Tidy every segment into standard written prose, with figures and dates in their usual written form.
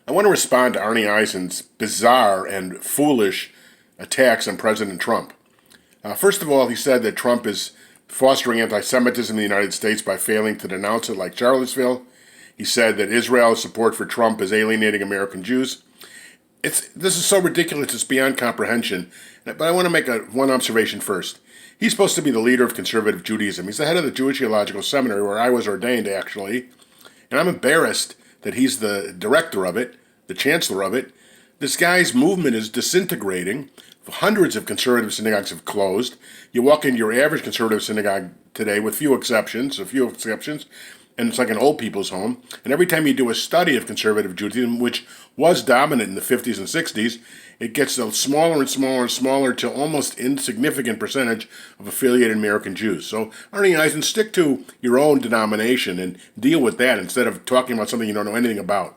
I want to respond to Arnie Eisen's bizarre and foolish attacks on President Trump. First of all, he said that Trump is fostering anti-Semitism in the United States by failing to denounce it like Charlottesville. He said that Israel's support for Trump is alienating American Jews. This is so ridiculous, it's beyond comprehension. But I want to make one observation first. He's supposed to be the leader of conservative Judaism. He's the head of the Jewish Theological Seminary, where I was ordained, actually. And I'm embarrassed that he's the director of it, the chancellor of it. This guy's movement is disintegrating. Hundreds of conservative synagogues have closed. You walk into your average conservative synagogue today, with a few exceptions, and it's like an old people's home. And every time you do a study of conservative Judaism, which was dominant in the 50s and 60s, it gets a smaller and smaller and smaller to almost insignificant percentage of affiliated American Jews. So, Arnie Eisen, stick to your own denomination and deal with that instead of talking about something you don't know anything about.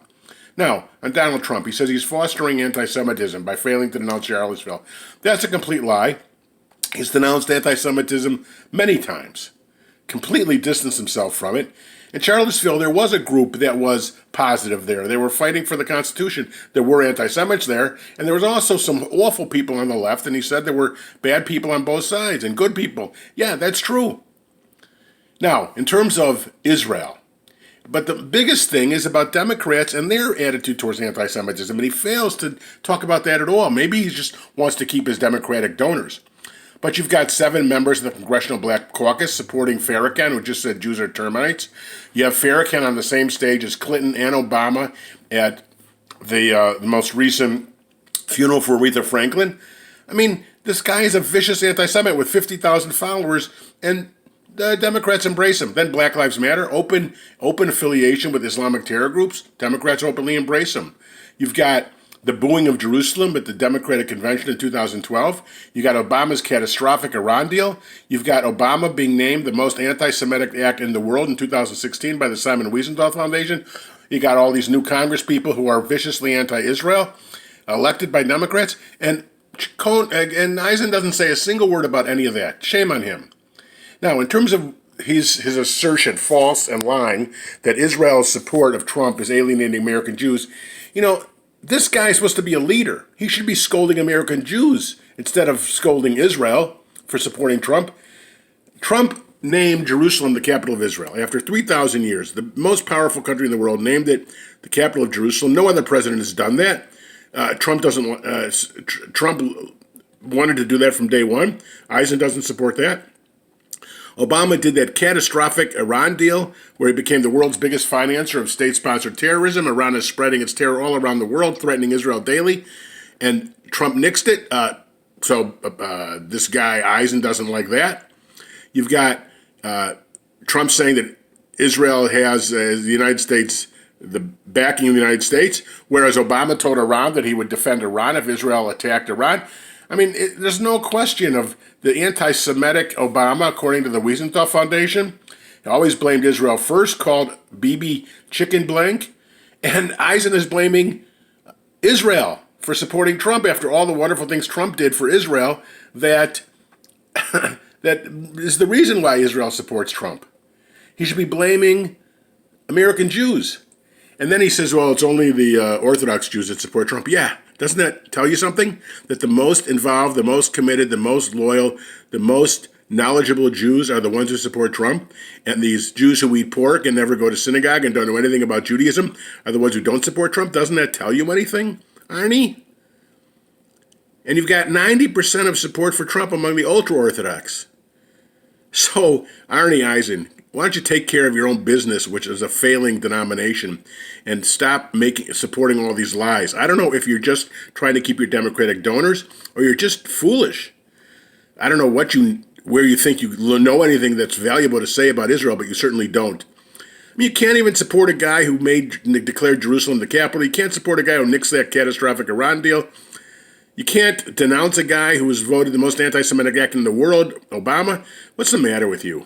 Now, on Donald Trump, he says he's fostering anti-Semitism by failing to denounce Charlottesville. That's a complete lie. He's denounced anti-Semitism many times, completely distanced himself from it. In Charlottesville, there was a group that was positive there. They were fighting for the Constitution. There were anti-Semites there, and there was also some awful people on the left, and he said there were bad people on both sides and good people. Yeah, that's true. Now, in terms of Israel, but the biggest thing is about Democrats and their attitude towards anti-Semitism, and he fails to talk about that at all. Maybe he just wants to keep his Democratic donors. But you've got 7 members of the Congressional Black Caucus supporting Farrakhan, who just said Jews are termites. You have Farrakhan on the same stage as Clinton and Obama at the most recent funeral for Aretha Franklin. I mean, this guy is a vicious anti-Semite with 50,000 followers, and the Democrats embrace him. Then Black Lives Matter, open affiliation with Islamic terror groups. Democrats openly embrace him. You've got the booing of Jerusalem at the Democratic Convention in 2012. You got Obama's catastrophic Iran deal. You've got Obama being named the most anti-Semitic act in the world in 2016 by the Simon Wiesenthal Foundation. You got all these new Congress people who are viciously anti-Israel, elected by Democrats. And Eisen doesn't say a single word about any of that. Shame on him. Now, in terms of his assertion, false and lying, that Israel's support of Trump is alienating American Jews, this guy is supposed to be a leader. He should be scolding American Jews instead of scolding Israel for supporting Trump. Trump named Jerusalem the capital of Israel. After 3,000 years, the most powerful country in the world named it the capital of Jerusalem. No other president has done that. Trump wanted to do that from day one. Eisen doesn't support that. Obama did that catastrophic Iran deal where he became the world's biggest financer of state-sponsored terrorism. Iran is spreading its terror all around the world, threatening Israel daily. And Trump nixed it. So this guy Eisen doesn't like that. You've got Trump saying that Israel has the United States, the backing of the United States, whereas Obama told Iran that he would defend Iran if Israel attacked Iran. I mean, there's no question of the anti-Semitic Obama, according to the Wiesenthal Foundation. He always blamed Israel first, called Bibi chicken blank, and Eisen is blaming Israel for supporting Trump after all the wonderful things Trump did for Israel. That is the reason why Israel supports Trump. He should be blaming American Jews. And then he says, well, it's only the Orthodox Jews that support Trump. Yeah. Doesn't that tell you something? That the most involved, the most committed, the most loyal, the most knowledgeable Jews are the ones who support Trump, and these Jews who eat pork and never go to synagogue and don't know anything about Judaism are the ones who don't support Trump? Doesn't that tell you anything, Arnie? And you've got 90% of support for Trump among the ultra-Orthodox. So, Arnie Eisen, why don't you take care of your own business, which is a failing denomination, and stop supporting all these lies? I don't know if you're just trying to keep your Democratic donors or you're just foolish. I don't know where you think you know anything that's valuable to say about Israel, but you certainly don't. I mean, you can't even support a guy who declared Jerusalem the capital. You can't support a guy who nixed that catastrophic Iran deal. You can't denounce a guy who was voted the most anti-Semitic act in the world, Obama. What's the matter with you?